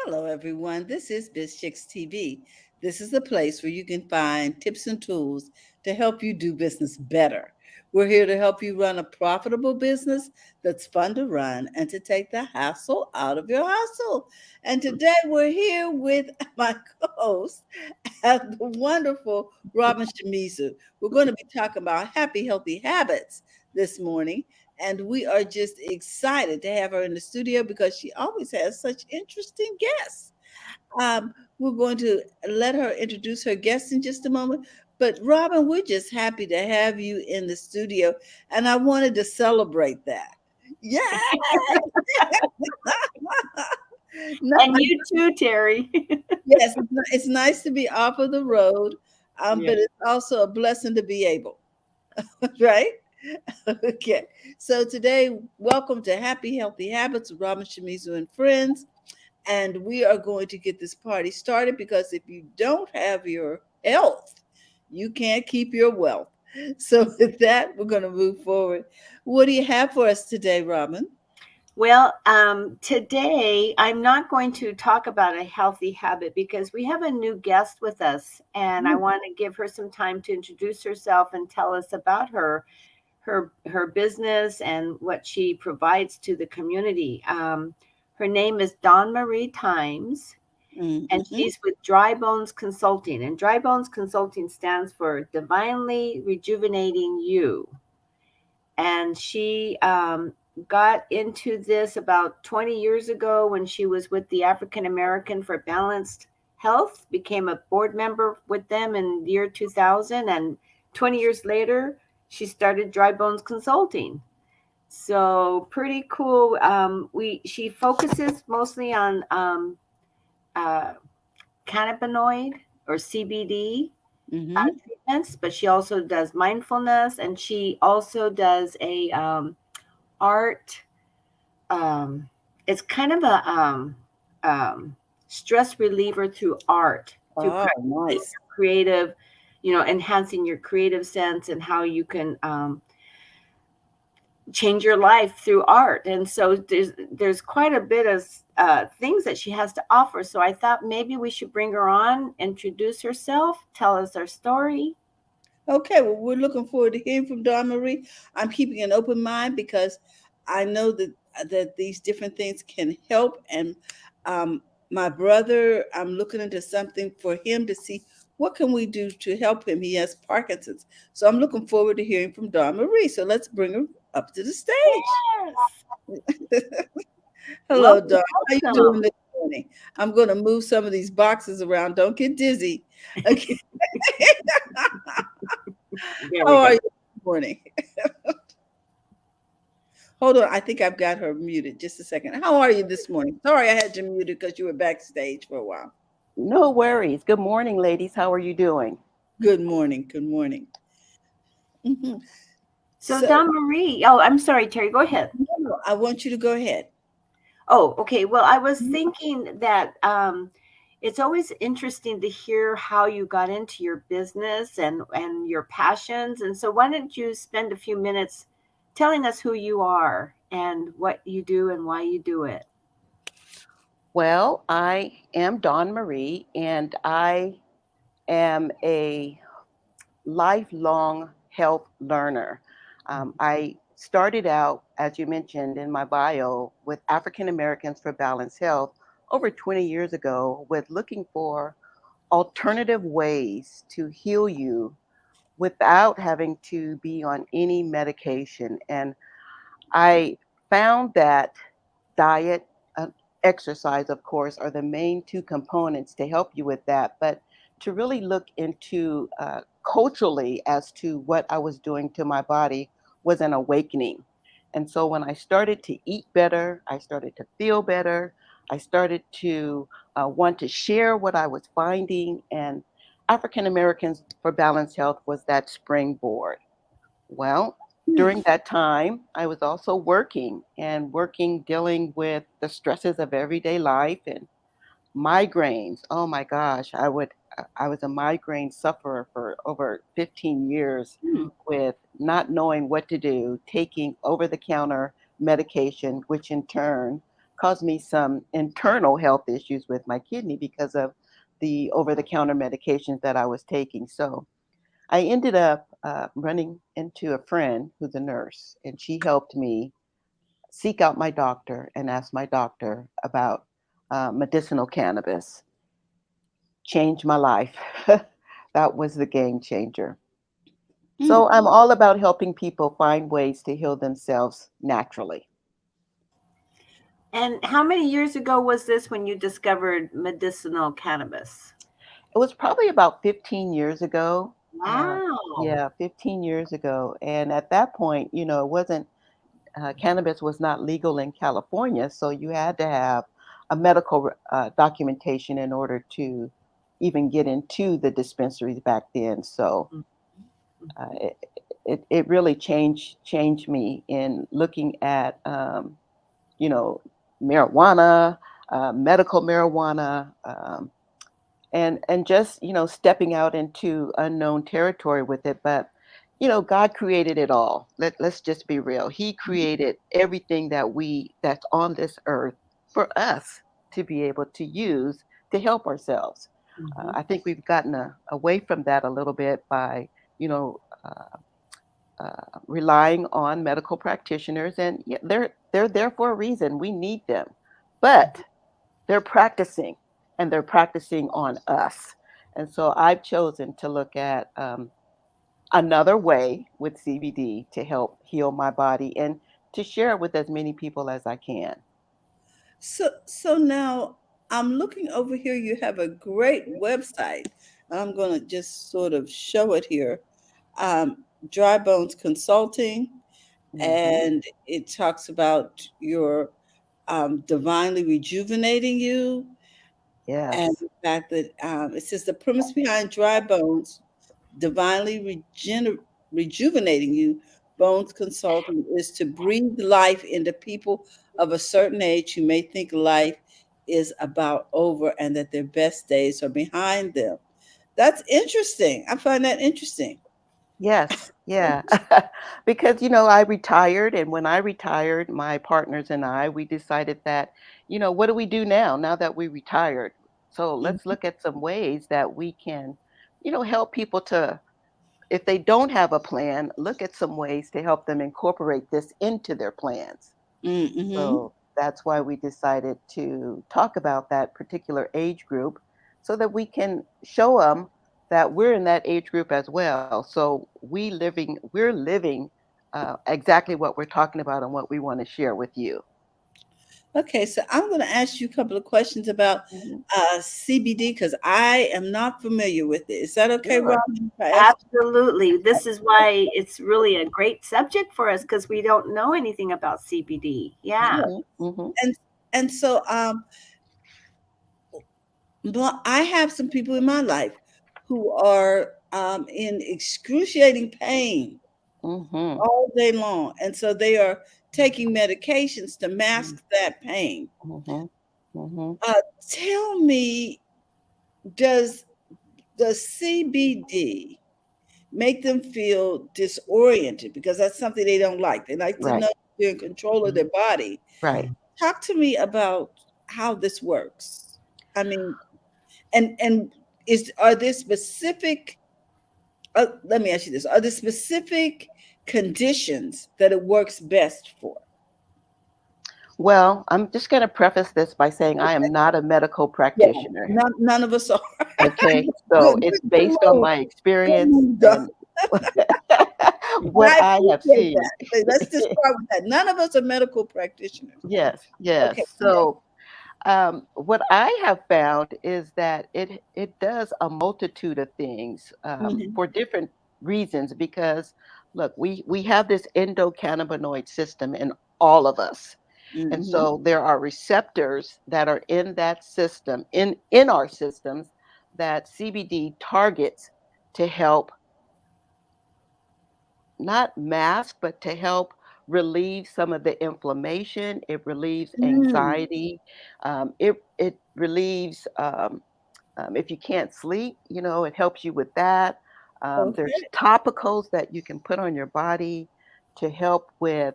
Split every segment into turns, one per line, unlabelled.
Hello, everyone. This is BizChicksTV. This is the place where you can find tips and tools to help you do business better. We're here to help you run a profitable business that's fun to run and to take the hassle out of your hustle. And today we're here with my co-host, the wonderful Robin Shimizu. We're going to be talking about happy, healthy habits this morning. And we are just excited to have her in the studio because she always has such interesting guests. We're going to let her introduce her guests in just a moment. But Robin, we're just happy to have you in the studio, and I wanted to celebrate that. Yeah. No,
And you too, Terry.
yes, it's nice to be off of the road,
Yeah.
but it's also a blessing to be able, right? Okay. So today, welcome to Happy Healthy Habits with Robin Shimizu and friends. And we are going to get this party started because if you don't have your health, you can't keep your wealth. So with that, we're going to move forward. What do you have for us today, Robin?
Well, today I'm not going to talk about a healthy habit because we have a new guest with us, and I
Mm.
want to give her some time to introduce herself and tell us about her business and what she provides to the community. Her name is Dawn Marie Times, and
Mm-hmm.
she's with Dry Bones Consulting. And Dry Bones Consulting stands for Divinely Rejuvenating You. And she got into this about 20 years ago when she was with the African American for Balanced Health, became a board member with them in the year 2000. And 20 years later, she started Dry Bones Consulting. So pretty cool. She focuses mostly on uh, cannabinoid or CBD
Mm-hmm.
treatments, but she also does mindfulness, and she also does a art. Um, it's kind of a stress reliever through art, through
Oh, nice.
creative, enhancing your creative sense and how you can change your life through art. And so there's quite a bit of things that she has to offer. So I thought maybe we should bring her on, introduce herself, tell us her story.
Okay, well, we're looking forward to hearing from Dawn Marie. I'm keeping an open mind because I know that these different things can help. And um, my brother, I'm looking into something for him to see what can we do to help him. He has Parkinson's, so I'm looking forward to hearing from Dawn Marie. So let's bring her up to the stage.
Yes.
Hello,
Welcome,
Dawn. How you doing
welcome.
this morning? I'm going to move some of these boxes around. Don't get dizzy. Okay.
There
How
we
are
go.
you this morning? Hold on, I think I've got her muted. Just a second. How are you this morning? Sorry, I had you muted because you were backstage for a while.
No worries. Good morning, ladies. How are you doing?
Good morning. Good morning. Mhm.
So,
So,
Don Marie, oh, I'm sorry, Terry, go ahead.
no, I want you to go ahead.
Oh, okay. Well, I was
Mhm.
thinking that it's always interesting to hear how you got into your business and your passions. And so, why don't you spend a few minutes telling us who you are and what you do and why you do it?
Well, I am Dawn Marie, and I am a lifelong health learner. I started out, as you mentioned in my bio, with African Americans for Balanced Health over 20 years ago, with looking for alternative ways to heal you without having to be on any medication. And I found that diet, exercise, of course, are the main two components to help you with that. But to really look into culturally as to what I was doing to my body was an awakening. And so when I started to eat better, I started to feel better, I started to want to share what I was finding. And African Americans for Balanced Health was that springboard. Well, during that time, I was also working, dealing with the stresses of everyday life and migraines. Oh my gosh, I was a migraine sufferer for over 15 years
Hmm.
with not knowing what to do, taking over the counter medication, which in turn caused me some internal health issues with my kidney because of the over-the-counter medications that I was taking. So I ended up running into a friend who's a nurse, and she helped me seek out my doctor and ask my doctor about medicinal cannabis. Changed my life. That was the game changer. So
Mm.
I'm all about helping people find ways to heal themselves naturally.
And how many years ago was this when you discovered medicinal cannabis?
It was probably about 15 years ago. Uh,
Wow.
yeah, 15 years ago. And at that point, it wasn't, cannabis was not legal in California. So you had to have a medical documentation in order to even get into the dispensaries back then. So it, it really changed me in looking at, you know, marijuana, medical marijuana, and just stepping out into unknown territory with it. But God created it all. Let's just be real. He created everything that's on this earth for us to be able to use to help ourselves.
Mhm.
I think we've gotten away from that a little bit by you know relying on medical practitioners, and yeah, they're there for a reason. We need them, but they're practicing, and they're practicing on us. And so I've chosen to look at another way with CBD to help heal my body and to share it with as many people as I can.
So now I'm looking over here. You have a great website. I'm going to just sort of show it here. Dry Bones Consulting,
Hmm.
and it talks about your divinely rejuvenating you, and
Yes.
the fact that it says the premise behind Dry Bones divinely rejuvenating you. Bones Consulting is to breathe life into people of a certain age who may think life is about over and that their best days are behind them. That's interesting. I find that interesting.
Yes, yeah. Because, I retired, and when I retired, my partners and I, we decided that, what do we do now that we retired? So let's
Mhm,
look at some ways that we can, help people to, if they don't have a plan, look at some ways to help them incorporate this into their plans.
mhm.
So that's why we decided to talk about that particular age group so that we can show them that we're in that age group as well. So we're living exactly what we're talking about and what we want to share with you.
Okay, so I'm going to ask you a couple of questions about
Mhm.
CBD because I am not familiar with it. Is that okay,
Sure.
Robin? If I ask?
Absolutely. This is why it's really a great subject for us because we don't know anything about CBD. Yeah.
Mhm. Mhm.
And and so well, I have some people in my life who are in excruciating pain
Mhm.
all day long, and so they are taking medications to
Mhm.
mask that pain.
Mhm. Mhm.
Tell me, does the CBD make them feel disoriented? Because that's something they don't like. They like to
Right.
know they're in control of their body.
Right.
Talk to me about how this works. I mean, and is are there specific let me ask you this. Are there specific conditions that it works best for?
Well, I'm just going to preface this by saying I am not a medical
Yeah,
practitioner.
none of us are.
Okay,
Good,
so
good,
it's
good
based on
move.
my
Good
experience
move, Doc.
and what
I
I have
appreciate
seen.
that. Let's just start with that. None of us are medical practitioners.
Yes,
Okay.
yes. So, what I have found is that it does a multitude of things
Mhm,
for different reasons. Because, look, we have this endocannabinoid system in all of us, and
mhm.
so there are receptors that are in that system, in our systems, that CBD targets to help not mask, but to help relieve some of the inflammation. It relieves
Mm,
anxiety. It relieves if you can't sleep. It helps you with that. There's
okay.
topicals that you can put on your body to help with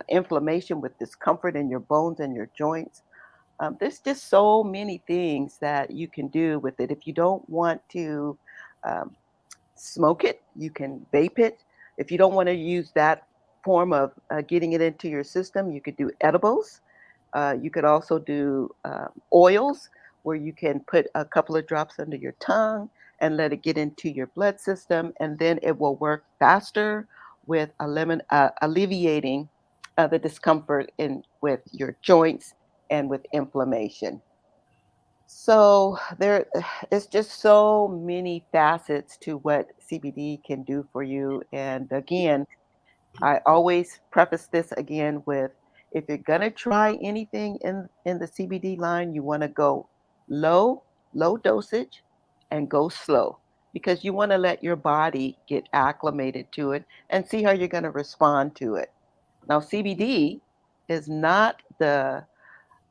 inflammation, with discomfort in your bones and your joints. There's just so many things that you can do with it. If you don't want to um, smoke it, you can vape it. If you don't want to use that form of getting it into your system, you could do edibles. You could also do oils where you can put a couple of drops under your tongue and let it get into your blood system, and then it will work faster with alleviating the discomfort in with your joints and with inflammation. So there it's just so many facets to what CBD can do for you. And again, I always preface this again with, if you're gonna try anything in the CBD line, you want to go low dosage, and go slow, because you want to let your body get acclimated to it and see how you're going to respond to it. Now, CBD is not the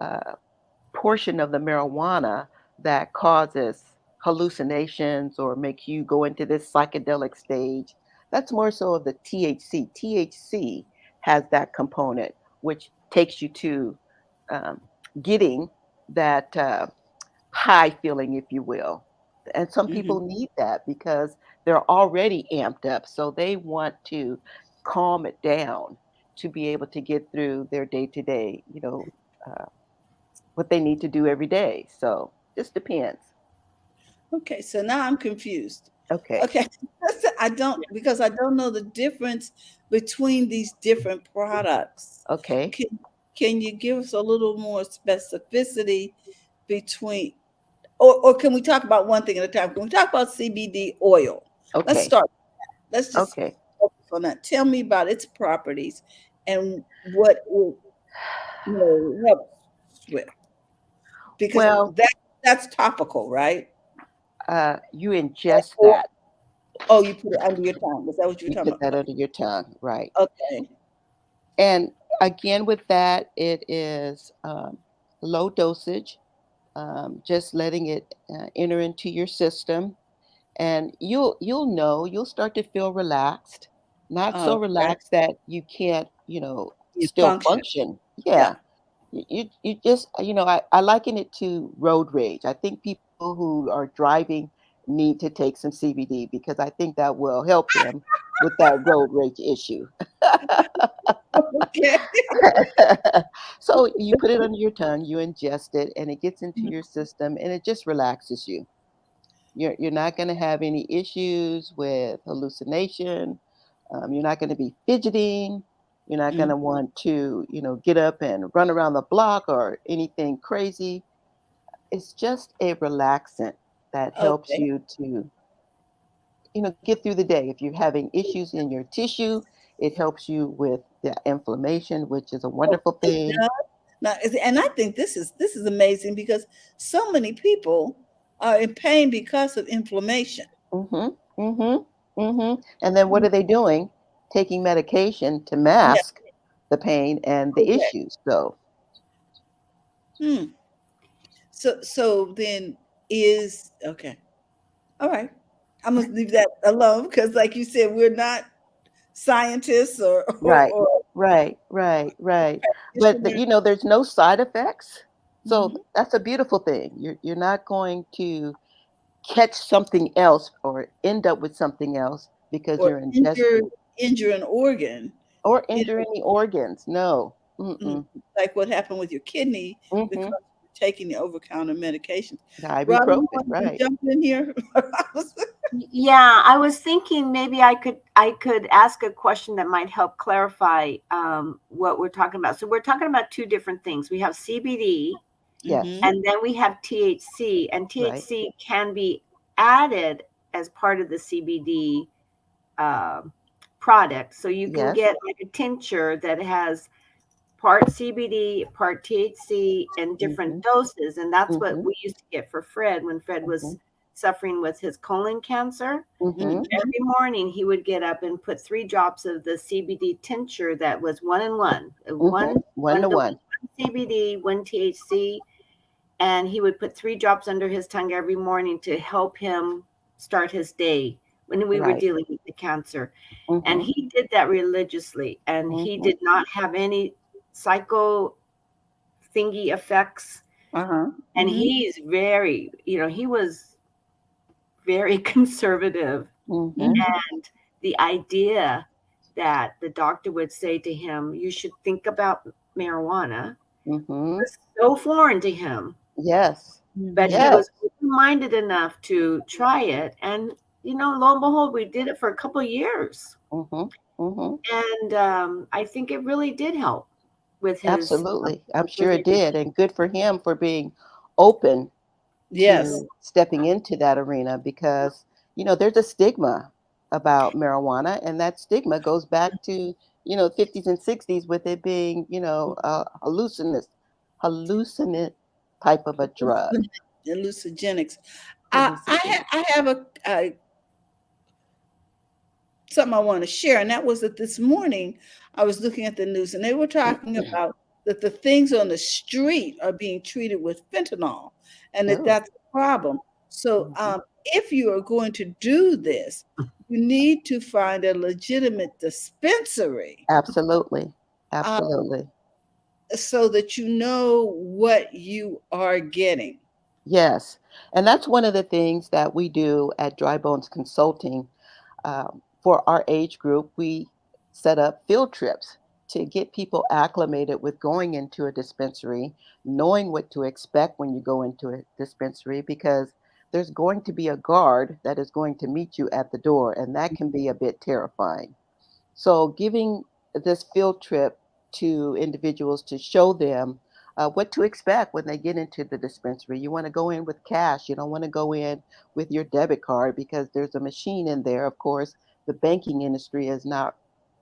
uh, portion of the marijuana that causes hallucinations or make you go into this psychedelic stage. That's more so of the THC. THC has that component, which takes you to um, getting that high feeling, if you will. And some
Hmm.
people need that because they're already amped up. So they want to calm it down to be able to get through their day to day, uh, what they need to do every day. So just depends.
Okay, so now I'm confused.
Okay.
Okay, I don't, because I don't know the difference between these different products.
Okay.
Can can you give us a little more specificity between, or can we talk about one thing at a time? Can we talk about CBD oil? Let's
Okay.
start. Let's just
Okay.
focus on that. Tell me about its properties and what it, helps with, because
Well,
that's topical, right?
you ingest
Or,
that.
oh, you put it under your tongue. Is that what you were
You
talking
put that
about?
under your tongue, right?
Okay.
And again, with that, it is low dosage, just letting it enter into your system, and you'll start to feel relaxed, not so
Okay.
relaxed that you can't,
You
still
function.
function.
Yeah.
Yeah, you just, I liken it to road rage. I think people who are driving need to take some CBD because I think that will help them with that road rage issue.
Okay.
So you put it under your tongue, you ingest it, and it gets into
Mhm.
your system, and it just relaxes you. You're not going to have any issues with hallucination. You're not going to be fidgeting. You're not going
Mm.
to want to, get up and run around the block or anything crazy. It's just a relaxant that helps
Okay.
you to, get through the day. If you're having issues in your tissue, it helps you with the inflammation, which is a
Oh,
wonderful
it
thing.
does? Now, and I think this is amazing because so many people are in pain because of inflammation.
Mhm, mhm, mhm, and then what
Mm.
are they doing? Taking medication to
Yeah.
mask the pain and the
Correct.
issues, so
Hmm. So then is okay. All right. I'm gonna leave that alone because, like you said, we're not scientists or
right,
or
right, but
practitioners.
there's no side effects, so
Mhm.
that's a beautiful thing. You're not going to catch something else or end up with something else because
Or
you're
injure
ingesting
injure an organ,
or
you
injure any organs, no.
know,
Mm-mm.
like what happened with your kidney because
Mhm.
you're taking the over-counter medications.
The
Robin, you
ibuprofen,
want to
right.
jump in here?
Yeah, I was thinking maybe I could ask a question that might help clarify what we're talking about. So we're talking about two different things. We have CBD,
Hmm.
Yes,
and then we have THC, and
right.
THC can be added as part of the CBD uh, product. So you can
Yes.
get like a tincture that has part CBD, part THC, in different
Mhm,
doses. And that's what
mhm,
we used to get for Fred when Fred was
mhm,
suffering with his colon cancer.
mhm,
Every morning he would get up and put 3 drops of the CBD tincture that was 1 and 1,
mhm. One to one.
one CBD, one THC, and he would put 3 drops under his tongue every morning to help him start his day when we were
Right.
dealing with the cancer. And
Mm-hmm.
he did that religiously, and he
Mm-hmm.
did not have any psycho thingy effects.
Uh-huh.
And
Mm-hmm.
he's very, he was very conservative.
Mm-hmm.
Mm-hmm.
And the idea that the doctor would say to him, you should think about marijuana,
Mm-hmm.
was so foreign to him.
Yes.
But
Mm-hmm.
he
Yes.
was open-minded enough to try it. And, lo and behold, we did it for a couple of years.
Mm-hmm. Mm-hmm.
And I think it really did help with his,
Absolutely. I'm
with
sure it
his,
did. And good for him for being open
Yes.
to stepping into that arena because, there's a stigma about marijuana, and that stigma goes back to, 50s and 60s with it being, hallucinant type of a drug.
Hallucinogenics.
Hallucinogenic.
I have a something I want to share, and that was that this morning I was looking at the news, and they were talking about that the things on the street are being treated with fentanyl, and that
Oh.
that's a problem. So,
Mhm.
if you are going to do this, you need to find a legitimate dispensary,
Absolutely.
uh,
Absolutely.
so that you know what you are getting.
Yes. And that's one of the things that we do at Dry Bones Consulting. For our age group, we set up field trips to get people acclimated with going into a dispensary, knowing what to expect when you go into a dispensary, because there's going to be a guard that is going to meet you at the door, and that can be a bit terrifying. So, giving this field trip to individuals to show them what to expect when they get into the dispensary. You want to go in with cash. You don't want to go in with your debit card because there's a machine in there. Of course, the banking industry is not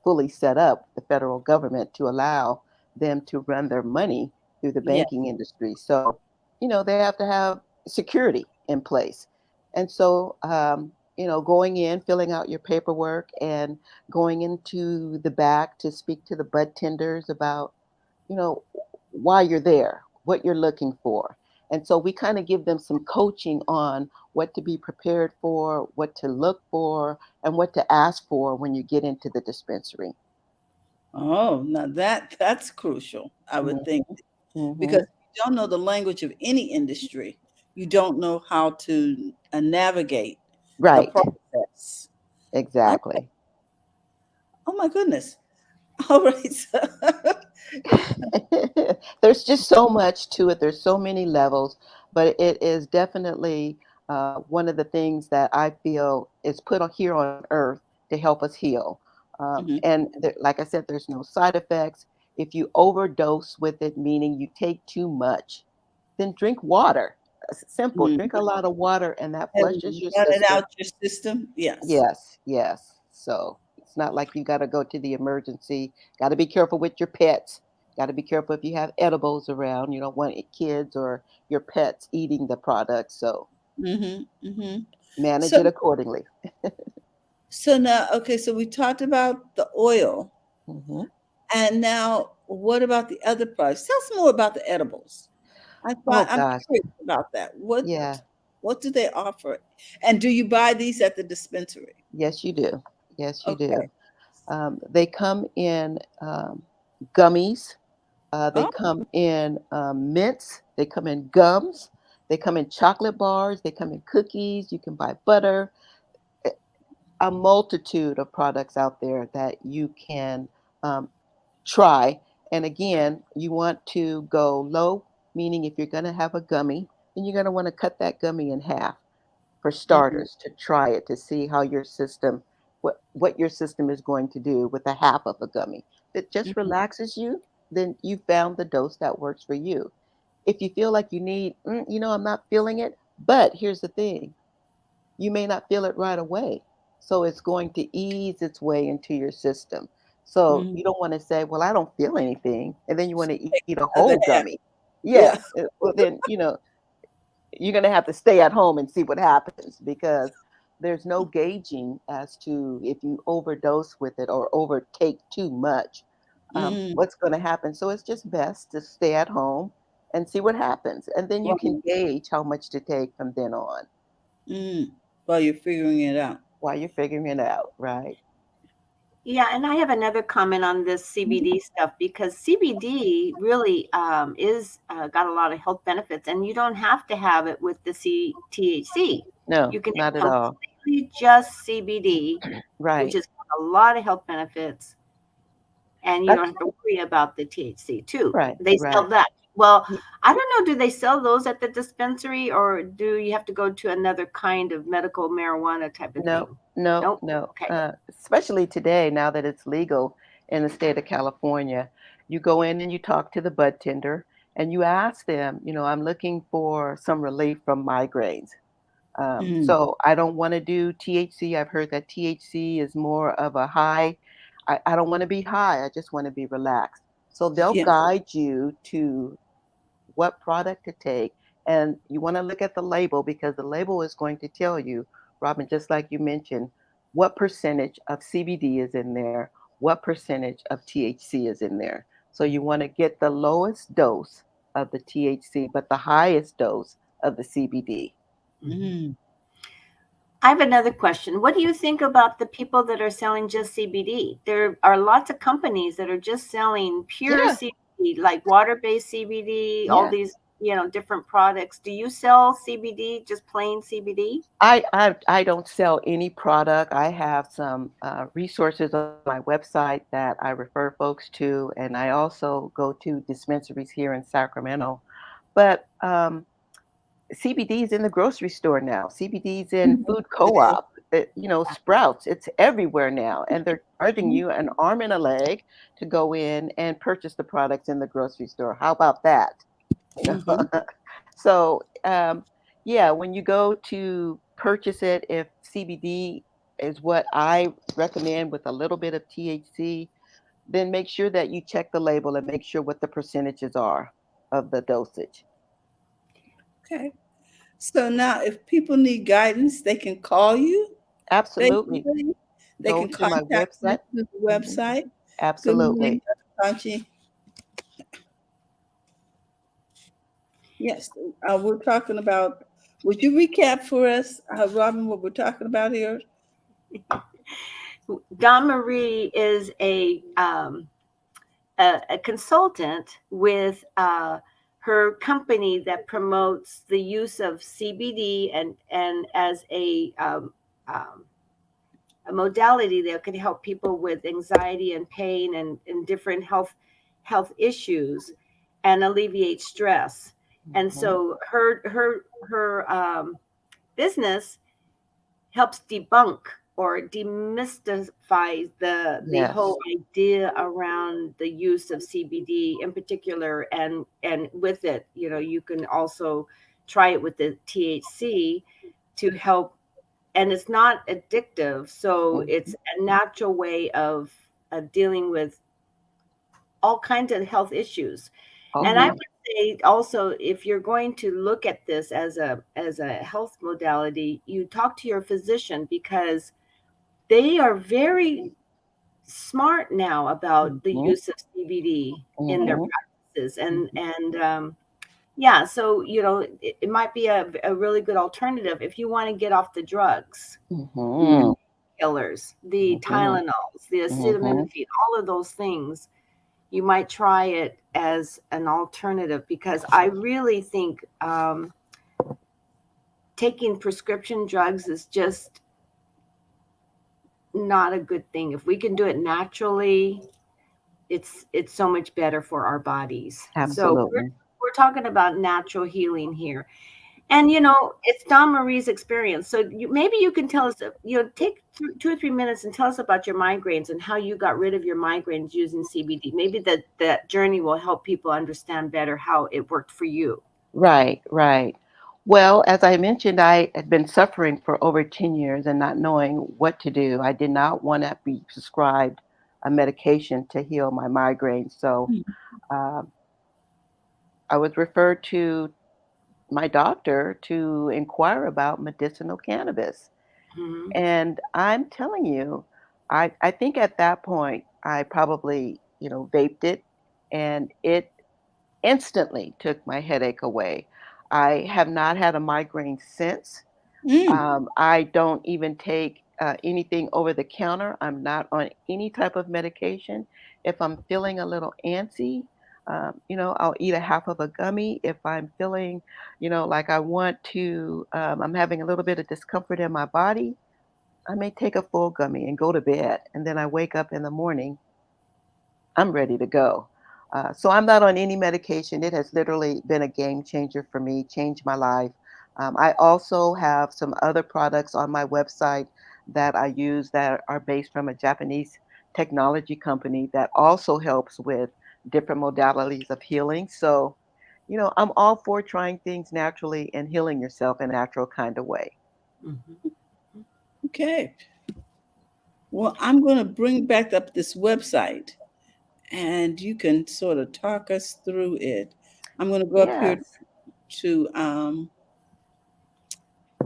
fully set up, the federal government, to allow them to run their money through the
Yeah.
banking industry. So, they have to have security in place. And so, going in, filling out your paperwork, and going into the back to speak to the bud tenders about, you know, why you're there, what you're looking for. And so we kind of give them some coaching on what to be prepared for, what to look for, and what to ask for when you get into the dispensary.
Oh, now that's crucial, I would think.
Hmm.
Because
Hmm.
if you don't know the language of any industry, you don't know how to navigate the
Right,
process. Okay.
exactly.
Oh my goodness. All right. So,
There's just so much to it. There's so many levels, but it is definitely one of the things that I feel is put on here on earth to help us heal.
mhm,
Like I said, there's no side effects. If you overdose with it, meaning you take too much, then drink water. Simple. Drink a
mhm.
lot of water, and that
And
flushes your
run it
system.
out your system. Yes.
Yes, yes. So it's not like you got to go to the emergency. Got to be careful with your pets. Got to be careful if you have edibles around. You don't want kids or your pets eating the product. So
Hmm. Hmm.
manage
So,
it accordingly.
so now, okay. So we talked about the oil,
Hmm.
and now what about the other products? Tell us more about the edibles.
Oh
I'm
gosh.
curious about that.
Yeah.
What do they offer? And do you buy these at the dispensary?
Yes, you do. Yes, you
Okay.
do. They come in gummies. They
Oh,
come in mints. They come in gums. They come in chocolate bars. They come in cookies. You can buy butter, a multitude of products out there that you can um, try. And again, you want to go low, meaning if you're going to have a gummy, then you're going to want to cut that gummy in half for
mhm,
starters to try it to see how your system, what your system is going to do with a half of a gummy. If it just
mhm,
relaxes you, then you found the dose that works for you. If you feel like you need, I'm not feeling it, but here's the thing, you may not feel it right away. So it's going to ease its way into your system. So
mhm.
you don't want to say, well, I don't feel anything. And then you want to eat a
Other
whole
half.
gummy.
Yeah.
Yeah. Well, then, you're going to have to stay at home and see what happens because there's no gauging as to if you overdose with it or overtake too much,
Mm,
what's going to happen. So it's just best to stay at home and see what happens. And then you can
right.
gauge how much to take from then on.
Mm. While you're figuring it out.
while you're figuring it out, right?
Yeah, and I have another comment on this CBD stuff because CBD really is got a lot of health benefits, and you don't have to have it with the THC.
No,
You can
not at
have
all.
completely just CBD, which
Right.
has got a lot of health benefits, and you don't
That's
have to worry about the THC too.
right,
They sell
right.
that. Well,
Y-
I don't know. Do they sell those at the dispensary, or do you have to go to another kind of medical marijuana type of
No,
thing?
no,
Nope.
no.
Okay.
Especially today, now that it's legal in the state of California, you go in and you talk to the bud tender and you ask them, I'm looking for some relief from migraines.
Mm.
So I don't want to do THC. I've heard that THC is more of a high. I don't want to be high. I just want to be relaxed. So they'll
Yeah.
guide you to what product to take. And you want to look at the label because the label is going to tell you, Robin, just like you mentioned, what percentage of CBD is in there, what percentage of THC is in there. So you want to get the lowest dose of the THC, but the highest dose of the CBD.
Mhm.
Mm.
I have another question. What do you think about the people that are selling just CBD? There are lots of companies that are just selling pure
Yeah,
CBD, like water-based CBD, all
yeah.
these, different products. Do you sell CBD, just plain CBD?
I don't sell any product. I have some resources on my website that I refer folks to, and I also go to dispensaries here in Sacramento. But CBD is in the grocery store now. CBD is in food
Okay.
co-op. Sprouts. It's everywhere now, and they're charging you an arm and a leg to go in and purchase the products in the grocery store. How about that? You
Mm-hmm.
know. So, yeah, when you go to purchase it, if CBD is what I recommend with a little bit of THC, then make sure that you check the label and make sure what the percentages are of the dosage.
Okay. So now, if people need guidance, they can call you,
Absolutely.
basically. They
Go
can
to my
contact you
website.
through the
Mhm.
website. Good morning,
Absolutely.
Dr. Kanchi. Yes, we're talking about. Would you recap for us, Robin, what we're talking about here?
Don Marie is a consultant with her company that promotes the use of CBD and as um, a modality that can help people with anxiety and pain and different health issues and alleviate stress. And
Mhm.
so her business helps debunk or demystify the
Yes.
whole idea around the use of CBD in particular, and with it, you can also try it with the THC to help, and it's not addictive, so
Mhm.
it's a natural way of dealing with all kinds of health issues.
Oh,
And I
yeah.
would say also, if you're going to look at this as a health modality, you talk to your physician because they are very smart now about the
Mhm.
use of CBD in their
Mhm.
practices, and
Mhm.
yeah, so it might be a really good alternative if you want to get off the drugs,
Mhm.
killers, the
Mhm.
Tylenols, the
Mhm.
acetaminophen, all of those things. You might try it as an alternative because I really think taking prescription drugs is just not a good thing. If we can do it naturally, it's so much better for our bodies. So
Absolutely.
we're talking about natural healing here. And it's Don Marie's experience. So maybe you can tell us, take 2 or 3 minutes and tell us about your migraines and how you got rid of your migraines using CBD. Maybe that journey will help people understand better how it worked for you.
Right, right. Well, as I mentioned, I had been suffering for over 10 years and not knowing what to do. I did not want to be prescribed a medication to heal my migraines. So
Mm.
um, I was referred to my doctor to inquire about medicinal cannabis.
Hmm.
And I'm telling you, I think at that point, I probably, vaped it and it instantly took my headache away. I have not had a migraine since.
Mm.
I don't even take anything over the counter. I'm not on any type of medication. If I'm feeling a little antsy, I'll eat a half of a gummy. If I'm feeling, like I want to, I'm having a little bit of discomfort in my body, I may take a full gummy and go to bed. And then I wake up in the morning, I'm ready to go. So I'm not on any medication. It has literally been a game changer for me, changed my life. I also have some other products on my website that I use that are based from a Japanese technology company that also helps with different modalities of healing. So, I'm all for trying things naturally and healing yourself in a natural kind of way.
Mhm.
Okay. Well, I'm going to bring back up this website and you can sort of talk us through it. I'm going to go up here
Yes.
to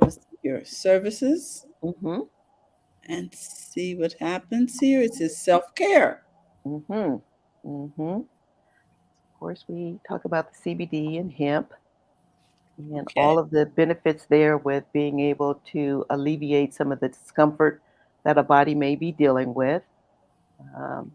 let's see here, services,
Mm-hmm.
and see what happens here. It says self-care.
Mm-hmm. Mm-hmm. Of course, we talk about the CBD and hemp and
Okay.
all of the benefits there with being able to alleviate some of the discomfort that a body may be dealing with. Um,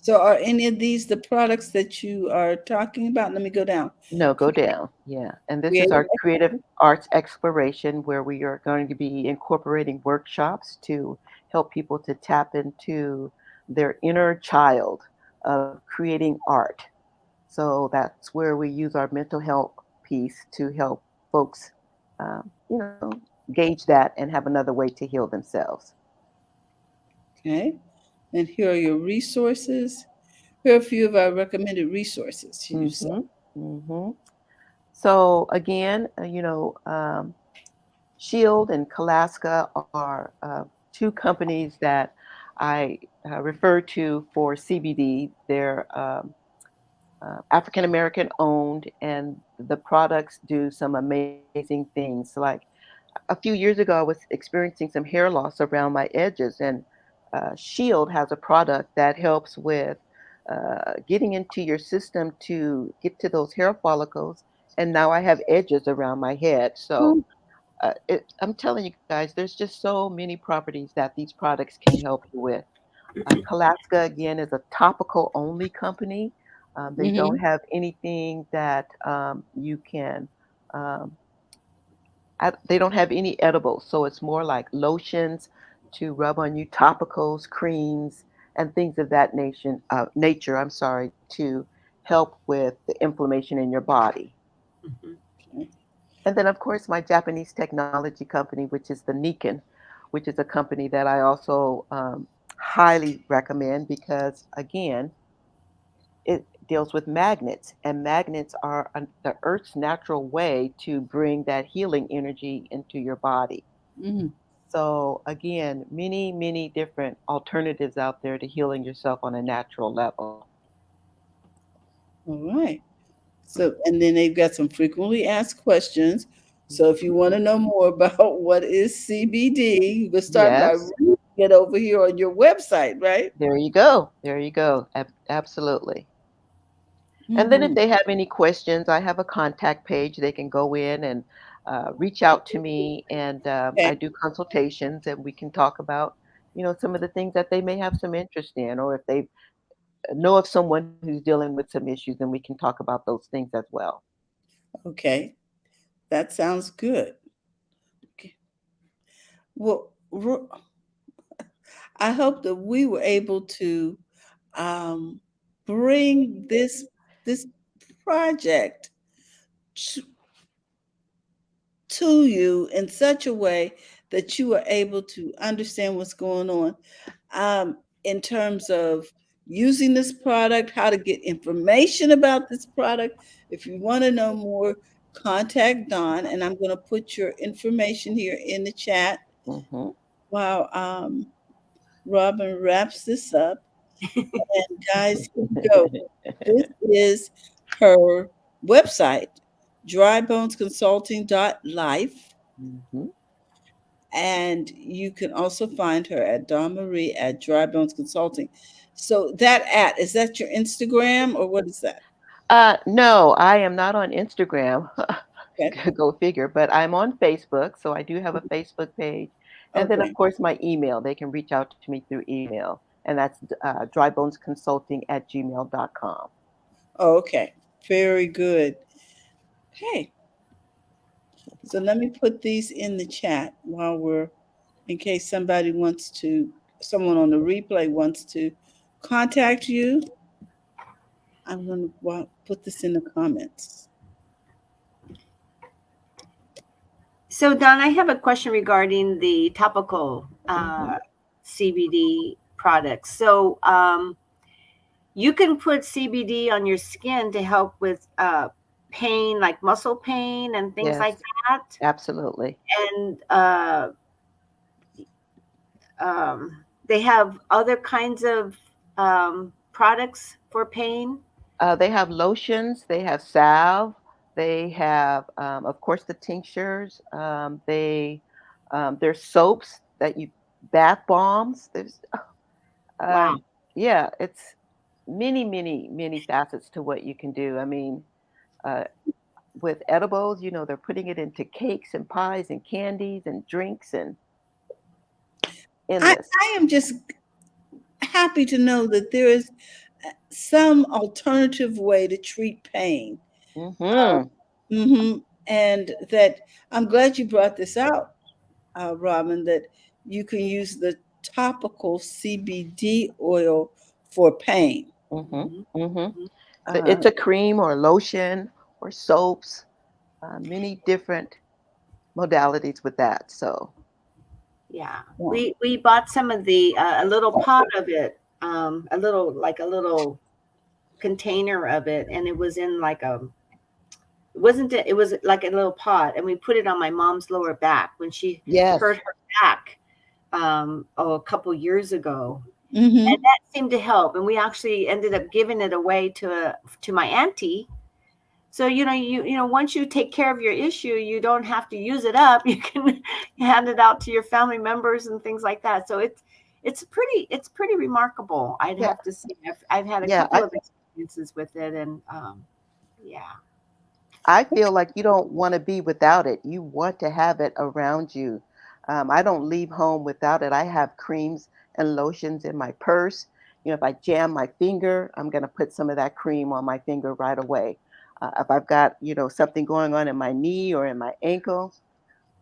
So are any of these the products that you are talking about? Let me go down.
no, go
Create,
down. Yeah. And this is
creative.
our creative arts exploration where we are going to be incorporating workshops to help people to tap into their inner child of creating art. So that's where we use our mental health piece to help folks, you know, gauge that and have another way to heal themselves.
Okay. And here are your resources. Here are a few of our recommended resources to use.
Hmm. Hmm. So again, Shield and Kalaska are two companies that I refer to for CBD. They're African American owned, and the products do some amazing things. Like a few years ago, I was experiencing some hair loss around my edges, and Shield has a product that helps with getting into your system to get to those hair follicles. And now I have edges around my head. So
Mm,
I'm telling you guys, there's just so many properties that these products can help you with. Kalaska, again, is a topical only company. They don't
mhm.
have anything that you can. Um, they don't have any edibles, so it's more like lotions to rub on you, topicals, creams, and things of that nature. I'm sorry, to help with the inflammation in your body.
Mhm.
Okay.
And then, of course, my Japanese technology company, which is the Nikken, which is a company that I also highly recommend because, again, it deals with magnets, and magnets are the Earth's natural way to bring that healing energy into your body.
Mhm.
So again, many, many different alternatives out there to healing yourself on a natural level.
All right. So, and then they've got some frequently asked questions. So, if
Mhm.
you want to know more about what is CBD, you can start by
Yes,
reading it over here on your website, right?
there you go. There you go. Absolutely. And then if
Hmm.
they have any questions, I have a contact page. They can go in and reach out to me, and
Okay.
I do consultations, and we can talk about, some of the things that they may have some interest in, or if they know of someone who's dealing with some issues, then we can talk about those things as well.
Okay. That sounds good. Okay. Well, I hope that we were able to um, bring this project to, to you in such a way that you are able to understand what's going on in terms of using this product, how to get information about this product. If you want to know more, contact Dawn, and I'm going to put your information here in the chat
Hmm.
while Robin wraps this up. And guys, here we go. This is her website, drybonesconsulting.life.
Hmm.
And you can also find her at Dawn Marie at Dry Bones Consulting. So that is that your Instagram or what is that?
No, I am not on Instagram.
Okay.
Go figure. But I'm on Facebook, so I do have a Facebook page, And then, of
Okay.
course, my email. They can reach out to me through email, and that's drybonesconsulting@gmail.com.
Okay. Very good. Okay. So let me put these in the chat while in case someone on the replay wants to contact you. I'm going to put this in the comments.
So, Don, I have a question regarding the topical CBD products. So, you can put CBD on your skin to help with pain, like muscle pain and things
Yes,
like that.
absolutely.
And they have other kinds of products for pain.
They have lotions, they have salve, they have, of course, the tinctures. There's soaps that you bath bombs. There's
Wow.
um, yeah, it's many, many, many facets to what you can do. I mean, uh, with edibles, they're putting it into cakes and pies and candies and drinks and
I,
endless.
I am just happy to know that there is some alternative way to treat pain.
Mm-hmm.
And that I'm glad you brought this out, Robin, that you can use the topical CBD oil for pain.
Mm-hmm.
Mhm.
Mm-hmm.
Uh,
It's a cream or lotion or soaps, many different modalities with that. So,
Yeah,
yeah.
we bought some of the a little pot of it, a little container of it, and it was in like a it was like a little pot, and we put it on my mom's lower back when she
yes.
hurt her back a couple years ago, and
Mm-hmm.
that seemed to help. And we actually ended up giving it away to my auntie. So once you take care of your issue, you don't have to use it up. You can hand it out to your family members and things like that. So it's pretty remarkable. I'd
Yeah.
have to say I've had a
Yeah.
couple of experiences with it, and yeah.
I feel like you don't want to be without it. You want to have it around you. I don't leave home without it. I have creams and lotions in my purse. If I jam my finger, I'm going to put some of that cream on my finger right away. If I've got, something going on in my knee or in my ankle,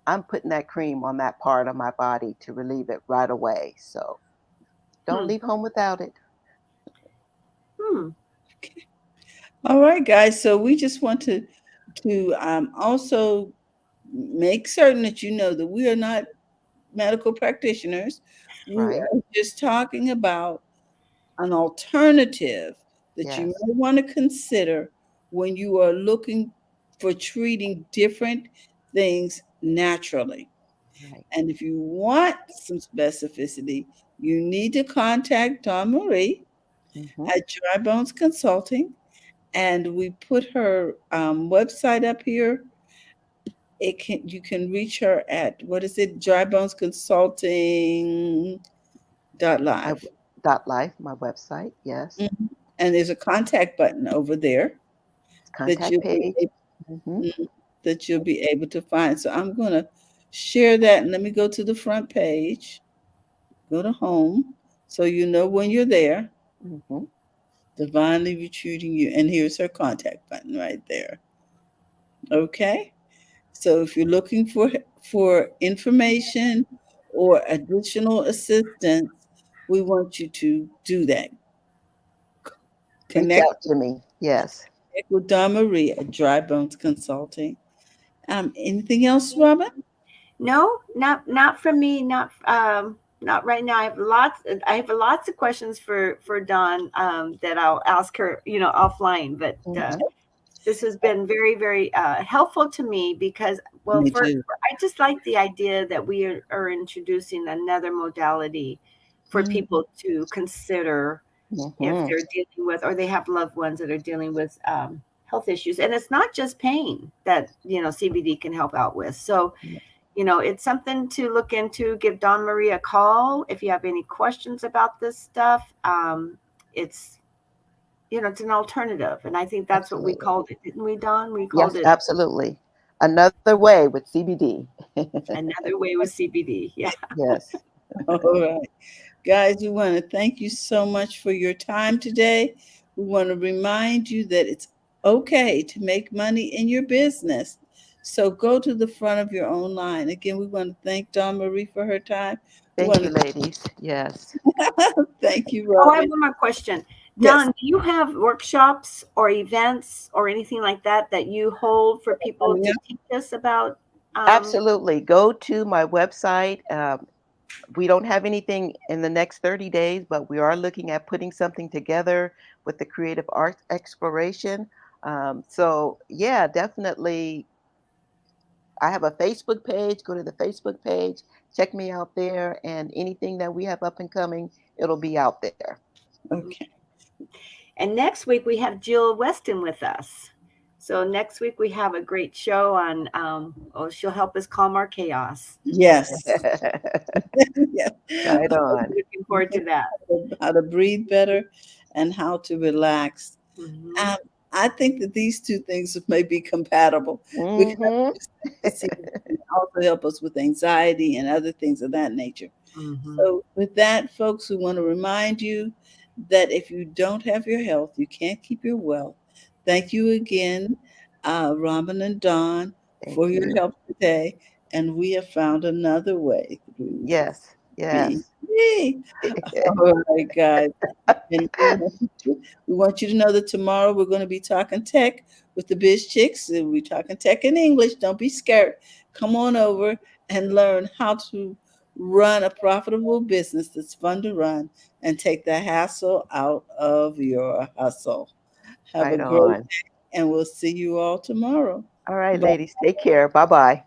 I'm putting that cream on that part of my body to relieve it right away. So don't
Hmm.
leave home without it.
Hmm.
All right, guys. So we just want to also make certain that you know that we are not medical practitioners. We
Right?
are just talking about an alternative that you
Yes.
may want to consider when you are looking for treating different things naturally.
Right.
And if you want some specificity, you need to contact Dawn Marie
Hmm.
at Dry Bones Consulting. And we put her website up here. You can reach her at, what is it, drybonesconsulting.live.
My dot life, my website. Yes.
And there's a contact button over there that
Contact
you'll be
page.
able,
Hmm.
that you'll be able to find. So I'm going to share that, and let me go to the front page, go to home, so you know when you're there.
Hmm.
Divinely retreating you, and here's her contact button right there. Okay, so if you're looking for information or additional assistance, we want you to do that.
Reach
Connect,
out to me. Yes.
connect with Dawn Marie at Dry Bones Consulting. Anything else, Robin?
No, not from me. Not right now. I have lots of questions for Dawn that I'll ask her, offline. But
Hmm.
this has been very, very helpful to me because, well,
Me too.
I just like the idea that we are introducing another modality for
Mhm.
people to consider if
Hmm.
they're dealing with, or they have loved ones that are dealing with health issues. And it's not just pain that CBD can help out with. So it's something to look into. Give Dawn Marie a call if you have any questions about this stuff. It's it's an alternative, and I think that's what we
Absolutely.
called it, didn't we, Dawn? We called
Yes,
it
absolutely. Another way with CBD.
Another way with CBD. Yeah.
Yes.
All right. Guys, we want to thank you so much for your time today. We want to remind you that it's okay to make money in your business. So go to the front of your own line. Again, we want to thank Dawn Marie for her time. We
Thank
want
you,
to
ladies. Yes.
thank you,
Oh, I have
Robin.
one more question.
Yes.
Don, do you have workshops or events or anything like that that you hold for people
Coming
to
up.
teach us about?
Absolutely. Go to my website. We don't have anything in the next 30 days, but we are looking at putting something together with the creative arts exploration. So, yeah, definitely. I have a Facebook page. Go to the Facebook page, check me out there, and anything that we have up and coming, it'll be out there.
Okay.
And next week we have Jill Weston with us. So next week we have a great show on. She'll help us calm our chaos.
Yes. Yes.
Right on.
Looking forward to that.
How to breathe better and how to relax.
Mhm.
Um, I think that these two things may be compatible. We can
Hmm.
see and also help us with anxiety and other things of that nature.
Mhm.
So, with that, folks, we want to remind you that if you don't have your health, you can't keep your wealth. Thank you again, Robin and Don,
Thank
for your
you.
help today. And we have found another way through this.
Yes,
Be.
yes.
Yay. All right, guys. And we want you to know that tomorrow we're going to be talking tech with the Biz Chicks. And we're talking tech in English. Don't be scared. Come on over and learn how to run a profitable business that's fun to run and take the hassle out of your hustle. Have a
Right
great
on.
day, and we'll see you all tomorrow.
All right,
Bye.
ladies, take care. Bye bye.